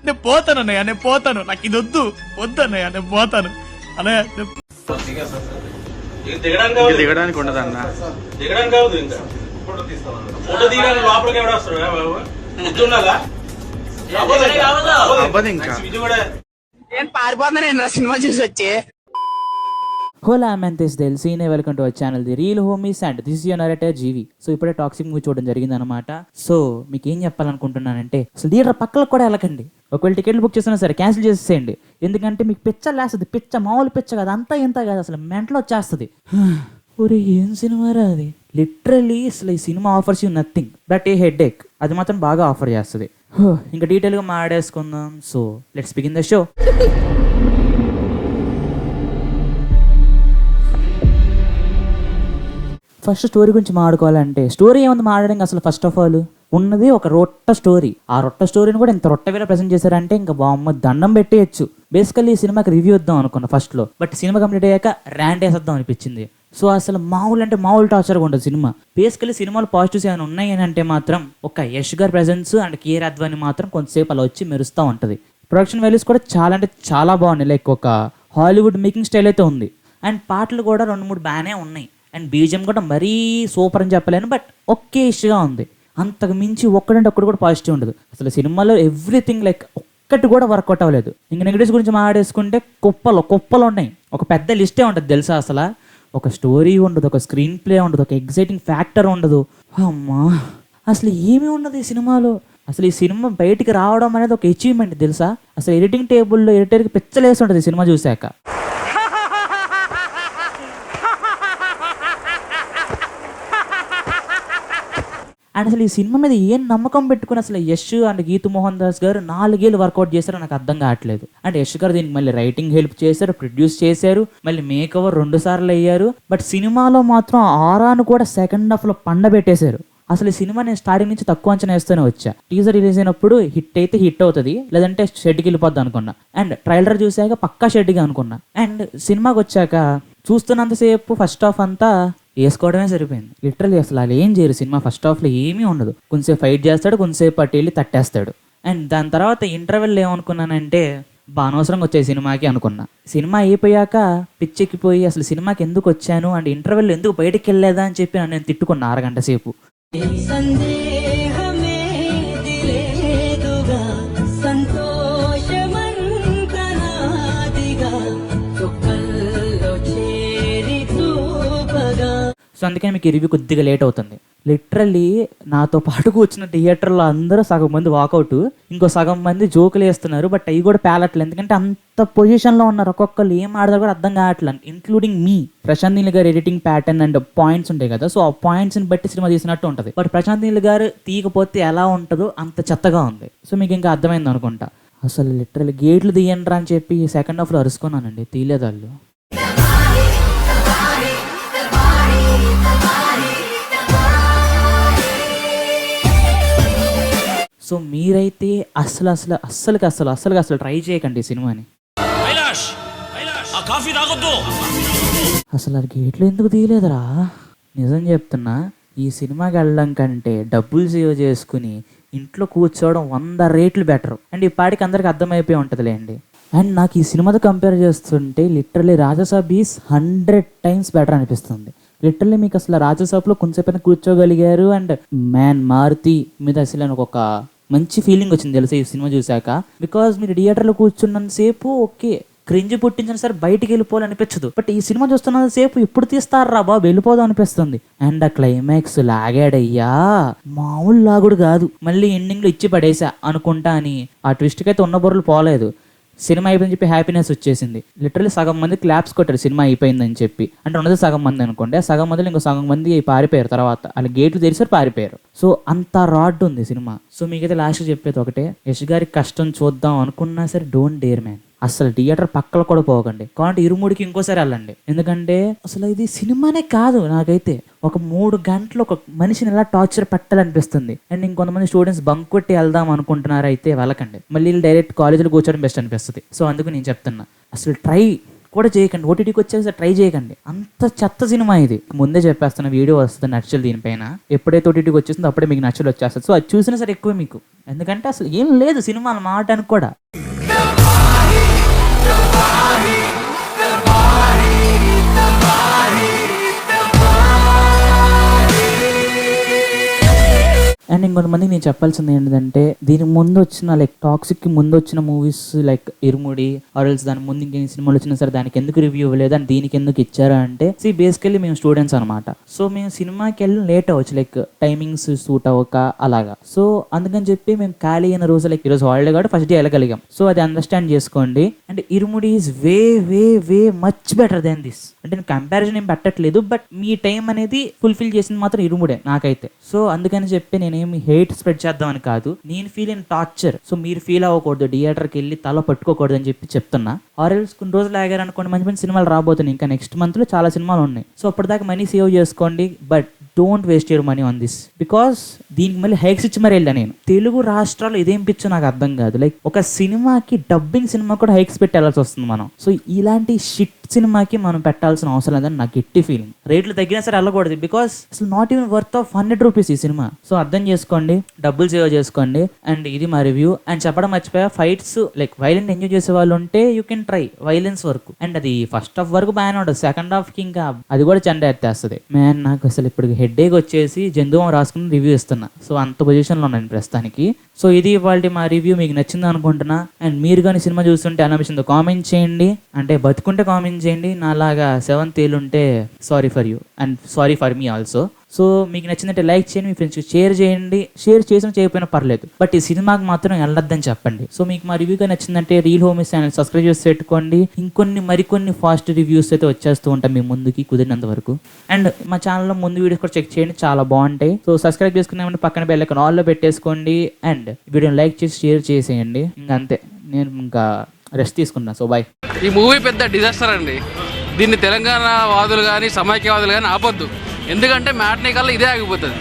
నేను పోతాను అన్నయ్య, నేను పోతాను, నాకు ఇది వద్దు అన్నయ్య, నేను పోతాను అన్నయ్య. దిగడానికి ఉండదు అన్న, దిగడానికి కావద్దు, ఇంకా ఫోటో దిగడానికి లోపలికి ఎవడ వస్తాడు బాబు, అవ్వదు ఇంకా. నేను పారిపోతున్నా సినిమా చూసి వచ్చి. హోలా మెంతెస్ దెల్ సీనే welcome to our channel the real homies and this is your narrator Jeevi. So ఇప్పుడే టాక్సిక్ మూవీ చూడడం జరిగింది అనమాట. సో మీకు ఏం చెప్పాలనుకుంటున్నానంటే, అసలు థియేటర్ పక్కలకు కూడా వెళ్ళకండి. ఒకవేళ టికెట్లు బుక్ చేసినా సరే క్యాన్సిల్ చేసేయండి. ఎందుకంటే మీకు పిచ్చ లేస్తుంది, పిచ్చ మామూలు పిచ్చ కాదు, అంతా ఇంత కాదు, అసలు మెంటల్ వచ్చేస్తుంది. ఒరే ఏం సినిమారా అది, లిటరలీ అసలు ఈ సినిమా offers you nothing but a headache, అది మాత్రం బాగా ఆఫర్ చేస్తుంది. ఇంకా డీటెయిల్గా మాట్లాడేసుకుందాం. So let's begin the show. First story గురించి మాట్లాడుకోవాలంటే, స్టోరీ ఏముంది మాట్లాడడానికి అసలు. ఫస్ట్ ఆఫ్ ఆల్ ఉన్నది ఒక రొట్ట స్టోరీ. ఆ రొట్ట స్టోరీని కూడా ఇంత రొట్ట వేళ ప్రజెంట్ చేశారంటే ఇంకా బామ్మ దండం పెట్టేయచ్చు. బేసికల్లీ ఈ సినిమాకి రివ్యూ ఇద్దాం అనుకున్నా ఫస్ట్లో, బట్ సినిమా కంప్లీట్ అయ్యాక ర్యాంట్ వేసేద్దాం అనిపించింది. సో అసలు మామూలు అంటే మామూలు టార్చర్గా ఉంటుంది సినిమా. బేసికల్లీ సినిమాలో పాజిటివ్స్ ఏమైనా ఉన్నాయి అని అంటే మాత్రం ఒక యష్ గారి ప్రెజెన్స్ అండ్ కేఆర్ అద్వాని మాత్రం కొంతసేపు అలా వచ్చి మెరుస్తూ ఉంటుంది. ప్రొడక్షన్ వాల్యూస్ కూడా చాలా అంటే చాలా బాగున్నాయి. లైక్ ఒక హాలీవుడ్ మేకింగ్ స్టైల్ అయితే ఉంది. అండ్ పాటలు కూడా 2-3 బాగానే ఉన్నాయి. అండ్ బీజిఎం కూడా మరీ సూపర్ అని చెప్పలేను, బట్ ఒకే ఇష్గా ఉంది. అంతకు మించి ఒక్కడంటే ఒక్కటి కూడా పాజిటివ్ ఉండదు. అసలు సినిమాలో ఎవ్రీథింగ్ లైక్ ఒక్కటి కూడా వర్కౌట్ అవ్వలేదు. ఇంకా నెగటివ్స్ గురించి మాట్లాడేసుకుంటే కుప్పలు ఉన్నాయి. ఒక పెద్ద లిస్టే ఉంటుంది తెలుసా. అసలు ఒక స్టోరీ ఉండదు, ఒక స్క్రీన్ ప్లే ఉండదు, ఒక ఎగ్జైటింగ్ ఫ్యాక్టర్ ఉండదు. అమ్మా అసలు ఏమీ ఉండదు ఈ సినిమాలో. అసలు ఈ సినిమా బయటికి రావడం అనేది ఒక అచీవ్మెంట్ తెలుసా. అసలు ఎడిటింగ్ టేబుల్లో ఎడిటర్కి పిచ్చలేసి ఉంటుంది ఈ సినిమా చూశాక. అండ్ అసలు ఈ సినిమా మీద ఏం నమ్మకం పెట్టుకుని అసలు యష్ అండ్ గీతు మోహన్ దాస్ గారు 4 ఏళ్ళు వర్కౌట్ చేశారో నాకు అర్థం కావట్లేదు. అండ్ యష్ గారు దీనికి మళ్ళీ రైటింగ్ హెల్ప్ చేశారు, ప్రొడ్యూస్ చేశారు, మళ్ళీ మేక్ ఓవర్ 2 సార్లు అయ్యారు. బట్ సినిమాలో మాత్రం ఆరాను కూడా సెకండ్ హాఫ్లో పండబెట్టేశారు. అసలు ఈ సినిమా నేను స్టార్టింగ్ నుంచి తక్కువ అంచనా వేస్తూనే వచ్చా. టీజర్ రిలీజ్ అయినప్పుడు హిట్ అయితే హిట్ అవుతుంది, లేదంటే షెడ్కి వెళ్ళిపోద్ది అనుకున్నా. అండ్ ట్రైలర్ చూసాక పక్కా షెడ్గా అనుకున్నా. అండ్ సినిమాకి వచ్చాక చూస్తున్నంతసేపు ఫస్ట్ హాఫ్ అంతా వేసుకోవడమే సరిపోయింది. లిటరల్లీ అసలు అలా ఏం చేయరు. సినిమా ఫస్ట్ హాఫ్లో ఏమీ ఉండదు. కొంచెంసేపు ఫైట్ చేస్తాడు, కొంచెంసేపు అటు వెళ్ళి తట్టేస్తాడు. అండ్ దాని తర్వాత ఇంటర్వెల్ ఏమనుకున్నానంటే, అనవసరంగా వచ్చే సినిమాకి అనుకున్నా. సినిమా అయిపోయాక పిచ్చెక్కిపోయి అసలు సినిమాకి ఎందుకు వచ్చాను అండ్ ఇంటర్వెల్ ఎందుకు బయటికి వెళ్ళలేదా అని చెప్పి నేను తిట్టుకున్నా 6 గంట సేపు. సో అందుకని మీకు రివ్యూ కొద్దిగా లేట్ అవుతుంది. లిటరల్లీ నాతో పాటు కూర్చున్న థియేటర్లో అందరూ సగం మంది వాకౌట్, ఇంకో సగం మంది జోకులు వేస్తున్నారు. బట్ అవి కూడా పేలట్లేదు, ఎందుకంటే అంత పొజిషన్లో ఉన్నారు. ఒక్కొక్కరు ఏం ఆడతారు కూడా అర్థం కావట్లేదు, ఇంక్లూడింగ్ మీ. ప్రశాంత్ నీల్ గారు ఎడిటింగ్ ప్యాటర్న్ అండ్ పాయింట్స్ ఉంటాయి కదా, సో ఆ పాయింట్స్ని బట్టి సినిమా తీసినట్టు ఉంటుంది. బట్ ప్రశాంత్ నీల్ గారు తీయకపోతే ఎలా ఉంటుందో అంత చెత్తగా ఉంది. సో మీకు ఇంకా అర్థమైంది అనుకుంటా. అసలు లిటరల్లీ గేట్లు తీయండి అని చెప్పి సెకండ్ హాఫ్లో అరుచుకున్నానండి, తీయలేదు వాళ్ళు. సో మీరైతే అస్సలు ట్రై చేయకండి ఈ సినిమాని. అసలు గేట్లు ఎందుకు తీయలేదురా, నిజం చెప్తున్నా. ఈ సినిమాకి వెళ్ళడం కంటే డబ్బులు సేవ్ చేసుకుని ఇంట్లో కూర్చోవడం 100 రెట్లు బెటర్. అండ్ ఈ పాటికి అందరికి అర్థమైపోయి ఉంటుందిలేండి. అండ్ నాకు ఈ సినిమాతో కంపేర్ చేస్తుంటే literally Raja Saab is 100 times better అనిపిస్తుంది. లిటరల్లీ మీకు అసలు రాజసాబ్లో కొంచెంసేపు కూర్చోగలిగారు. అండ్ మారుతి మీద అసలు నాకు ఒక మంచి ఫీలింగ్ వచ్చింది తెలుసా ఈ సినిమా చూశాక. బికాజ్ మీరు థియేటర్లో కూర్చున్నంతసేపు ఓకే క్రింజ్ పుట్టించిన సరే బయటికి వెళ్ళిపోవాలనిపించదు. బట్ ఈ సినిమా చూస్తున్నంతసేపు ఇప్పుడు తీస్తారా బాబు వెళ్ళిపోదాం అనిపిస్తుంది. అండ్ ఆ క్లైమాక్స్ లాగాడయ్యా, మామూలు లాగుడు కాదు. మళ్ళీ ఎండింగ్లో ఇచ్చి పడేసా అనుకుంటా అని ఆ ట్విస్ట్కి అయితే ఉన్న బొర్రలు పోలేదు. సినిమా అయిపోయిందని చెప్పి హ్యాపీనెస్ వచ్చేసింది. లిటరల్లీ సగం మంది క్లాప్స్ కొట్టారు సినిమా అయిపోయిందని చెప్పి. అంటే ఉన్నది సగం మంది అనుకోండి, సగం మందిలో ఇంకో సగం మంది పారిపోయారు. తర్వాత వాళ్ళ గేట్లు తెరిసారు, పారిపోయారు. సో అంత రాడ్ ఉంది సినిమా. సో మీకైతే లాస్ట్ చెప్పేది ఒకటే, యష్ గారి కష్టం చూద్దాం అనుకున్నా సరే డోంట్ డేర్ మ్యాన్. అసలు థియేటర్ పక్కలో కూడా పోకండి, కాబట్టి 2-3కి ఇంకోసారి వెళ్ళండి. ఎందుకంటే అసలు ఇది సినిమానే కాదు, నాకైతే ఒక 3 గంటలు ఒక మనిషిని ఎలా టార్చర్ పెట్టాలనిపిస్తుంది. అండ్ ఇంకొంతమంది స్టూడెంట్స్ బంక్ కొట్టి వెళ్దాం అనుకుంటున్నారు, అయితే వెళ్ళకండి. మళ్ళీ డైరెక్ట్ కాలేజీలో కూర్చోవడం బెస్ట్ అనిపిస్తుంది. సో అందుకు నేను చెప్తున్నా, అసలు ట్రై కూడా చేయకండి, ఓటీటీకి వచ్చేసి ట్రై చేయకండి, అంత చెత్త సినిమా ఇది. ముందే చెప్పేస్తున్న వీడియో వస్తుంది నచ్చలు దీనిపైన, ఎప్పుడైతే ఓటీటీకి వచ్చేస్తుందో అప్పుడే మీకు నచ్చలు వచ్చేస్తుంది. సో అది చూసినా సరే ఎక్కువ మీకు, ఎందుకంటే అసలు ఏం లేదు సినిమాలు మాటానికి కూడా. అండ్ ఇంకొంతమందికి నేను చెప్పాల్సింది ఏంటంటే, దీనికి ముందు వచ్చిన లైక్ టాక్సిక్కి ముందు వచ్చిన మూవీస్ లైక్ ఇరుముడి ఆర్ఎల్స్ దాని ముందు ఇంకేం సినిమాలు వచ్చినా సరే దానికి ఎందుకు రివ్యూ ఇవ్వలేదు అని దీనికి ఎందుకు ఇచ్చారా అంటే, బేసికల్లీ మేము స్టూడెంట్స్ అనమాట. సో మేము సినిమాకి వెళ్ళి లేట్ అవ్వచ్చు, లైక్ టైమింగ్స్ సూట్ అవ్వక అలాగా. సో అందుకని చెప్పి మేము ఖాళీ అయిన రోజు లైక్ ఈరోజు హాలిడే కాబట్టి ఫస్ట్ డే వెళ్ళగలిగాం. సో అది అండర్స్టాండ్ చేసుకోండి. And Irumudi is way way way much better than this. అంటే నేను కంపారిజన్ ఏం పెట్టట్లేదు, బట్ మీ టైం అనేది ఫుల్ఫిల్ చేసింది మాత్రం ఇరుముడే నాకైతే. సో అందుకని చెప్పి నేనేమి హేట్ స్ప్రెడ్ చేద్దామని కాదు, నేను ఫీల్ ఇన్ టార్చర్. సో మీరు ఫీల్ అవ్వకూడదు, థియేటర్కి వెళ్ళి తల పట్టుకోకూడదు అని చెప్పి చెప్తున్నా. ఆర్ఎల్స్ కొన్ని రోజులు ఆగారనుకోండి, మంచి మంచి సినిమాలు రాబోతున్నాయి. ఇంకా నెక్స్ట్ మంత్ లో చాలా సినిమాలు ఉన్నాయి. సో అప్పటిదాకా మనీ సేవ్ చేసుకోండి, but don't waste your money on this. Because దీనికి మళ్ళీ హైక్స్ ఇచ్చి మరి వెళ్ళా నేను. తెలుగు రాష్ట్రాలు ఇదేం పిచ్చో నాకు అర్థం కాదు. లైక్ ఒక సినిమాకి డబ్బింగ్ సినిమా కూడా హైక్స్ పెట్టి వెళ్ళాల్సి వస్తుంది మనం. సో ఇలాంటి షిట్ సినిమాకి మనం పెట్టాల్సిన అవసరం లేదని నాకు గట్టి ఫీలింగ్. రేట్లు తగ్గినా సరే వెళ్ళకూడదు, బికాస్ అసలు not even worth of 100 rupees ఈ సినిమా. సో అర్థం చేసుకోండి, డబ్బులు సేవ్ చేసుకోండి. అండ్ ఇది మా రివ్యూ. అండ్ చెప్పడం మర్చిపోయా, ఫైట్స్ లైక్ వైలెంట్ ఎంజాయ్ చేసే వాళ్ళు ఉంటే యూ కెన్ ట్రై వైలెన్స్ వరకు. అండ్ అది ఫస్ట్ హాఫ్ వరకు బాగానే ఉంటుంది, సెకండ్ హాఫ్ కి ఇంకా అది కూడా చెండ ఎత్తేస్తుంది. మ్యాన్ నాకు అసలు ఇప్పుడు హెడ్ఏక్ వచ్చేసి జంతువు రాసుకుని రివ్యూ ఇస్తున్నా. సో అంత పొజిషన్లో ఉన్నాను ప్రస్తుతానికి. సో ఇది ఇవాళ మా రివ్యూ. మీకు నచ్చింది అనుకుంటున్నా. అండ్ మీరు కానీ సినిమా చూస్తుంటే అనిపించిందో కామెంట్ చేయండి, అంటే బతుకుంటే కామెంట్ చేయండి. నాలాగా 7th ఏలుంటే sorry for you and sorry for me also. So మీకు నచ్చిందంటే లైక్ చేయండి, మీ ఫ్రెండ్స్కి షేర్ చేయండి. షేర్ చేసినా చేయకపోయినా పర్లేదు, బట్ ఈ సినిమాకి మాత్రం వెళ్ళొద్దని చెప్పండి. సో మీకు మా రివ్యూగా నచ్చిందంటే రీల్ హోమీస్ ఛానల్ సబ్స్క్రైబ్ చేసి పెట్టుకోండి. మరికొన్ని ఫాస్ట్ రివ్యూస్ అయితే వచ్చేస్తూ ఉంటాం మీ ముందుకి కుదిరినంత వరకు. అండ్ మా ఛానల్లో ముందు వీడియోస్ కూడా చెక్ చేయండి, చాలా బాగుంటాయి. సో సబ్స్క్రైబ్ చేసుకున్నామంటే పక్కన బెల్ ఐకాన్ ఆల్లో పెట్టేసుకోండి. అండ్ వీడియోని లైక్ చేసి షేర్ చేసేయండి. ఇంకా అంతే, నేను ఇంకా రెస్ట్ తీసుకున్నా. So bye. ఈ మూవీ పెద్ద డిజాస్టర్ అండి. దీన్ని తెలంగాణ వాదులు కానీ సమైక్యవాదులు కానీ ఆపొద్దు, ఎందుకంటే మ్యాట్నీ కల్లా ఇదే ఆగిపోతుంది.